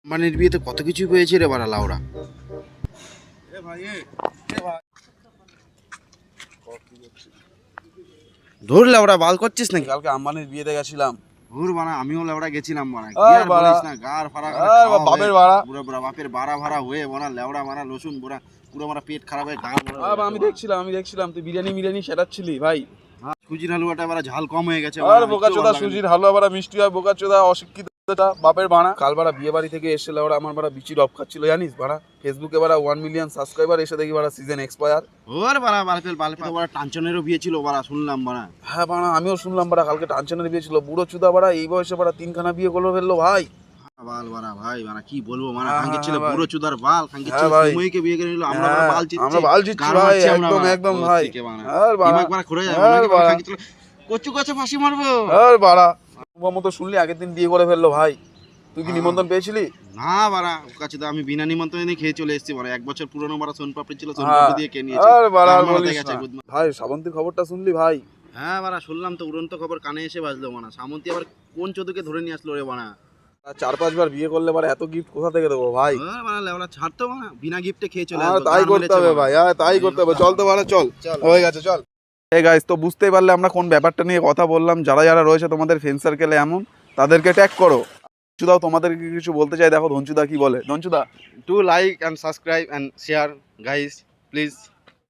আম্বানির বিয়েতে কত কিছু পেয়েছে রে বাড়া লাউড়া। ধর লাউড়া বাল করছিস নাকি? কালকে আম্বানির বিয়েতে গেছিলাম। ধর বাড়া আমিও লাউড়া গেছিলাম বাড়া, কি আর আর বাড়া। বলিস না, গার ফাড়া বাপের বাড়া। পুরো পুরো বাপের বাড়া ভাড়া হয়ে বাড়া লেওড়া মারা লসুন পুরা পুরো মারা পেট খারাপ হয়ে গার আমি দেখছিলাম তুই বিরিয়ানি সেটাচ্ছিলি ভাই। সুজির হালুয়াটা বাড়া ঝাল কম হয়ে গেছে। আর বোকাচোদা সুজির হালুয়া বাড়া মিষ্টি হয়, বোকাচোদা অশিক্ষিত বাপের বাড়া। কাল বাড়া বিয়ে বাড়ি থেকে এসে ওরা আমার বাড়া বিচির অফ খাচ্ছিল জানিস বাড়া। ফেসবুকে বাড়া 1 মিলিয়ন সাবস্ক্রাইবার এসে দেখি বাড়া সিজন এক্সপায়ার। ওর বাড়া বালপেল বালপেল বাড়া টাঞ্চনেরও বিয়ে ছিল বাড়া, শুনলাম বাড়া। হ্যাঁ বাড়া আমিও শুনলাম বাড়া কালকে টাঞ্চনের বিয়ে ছিল। বুড়ো চুদা বাড়া এই বয়সে বাড়া 3খানা বিয়ে করে ফেললো ভাই। বাল বাড়া ভাই বাড়া কি বলবো মানে, হ্যাঁ, খাঙ্কি ছিল হ্যাঁ, বুড়ো চুদার বাল, খাঙ্কি ছিল ভাই। সময়কে বিয়ে করে নিল। আমরা বাড়া বাল জিতছি, আমরা বাল জিতছি ভাই, একদম ভাই। আর বাড়া দিমাগ বাড়া ঘুরে যায়, আর বাড়া খাঙ্কি ছিল কচু গাছে ফাঁসি মারবো। আর বাড়া তোমার মতো শুনলি আগের দিন বিয়ে করে ফেললো ভাই। তুই কি নিমন্ত্রণ পেয়েছিলি? না বাড়া ওর কাছে তো আমি বিনা নিমন্ত্রণে খেয়ে চলে এসেছি বাড়া। 1 বছর পুরনো বাড়া সোনপাপড়ি ছিল, সোনপাপড়ি দিয়ে কে নিয়েছে। আর বাড়া আর আমার বলিস মাথায় গেছে না। বুঝলি। ভাই শ্রাবন্তীর খবরটা শুনলি ভাই? হ্যাঁ বাড়া শুনলাম তো, উড়ন্ত খবর কানে এসে বাজলো বাড়া। সামন্তী আবার কোন চোদকে ধরে নিয়ে আসলো রে বাড়া। 4-5 বার বিয়ে করলে বাড়া এত গিফট কোথা থেকে দেবো ভাই? হ্যাঁ বাড়া লেওড়া ছাড়তো বাড়া, বিনা গিফটে খেয়ে চলে আর আসবো। তাই করতে হবে ভাই, আর তাই করতে হবে। চল তো বাড়া চল, হয়ে গেছে চল। এই গাইস তো বুঝতেই পারলে আমরা কোন ব্যাপারটা নিয়ে কথা বললাম। যারা যারা রয়েছে তোমাদের ফ্রেন্ড সার্কেলে এমন, তাদেরকে ট্যাগ করো। ধনচুদাও তোমাদেরকে কিছু বলতে চাই, দেখো ধনচুদা কি বলে। ধনচুদা Do like and subscribe and share guys please.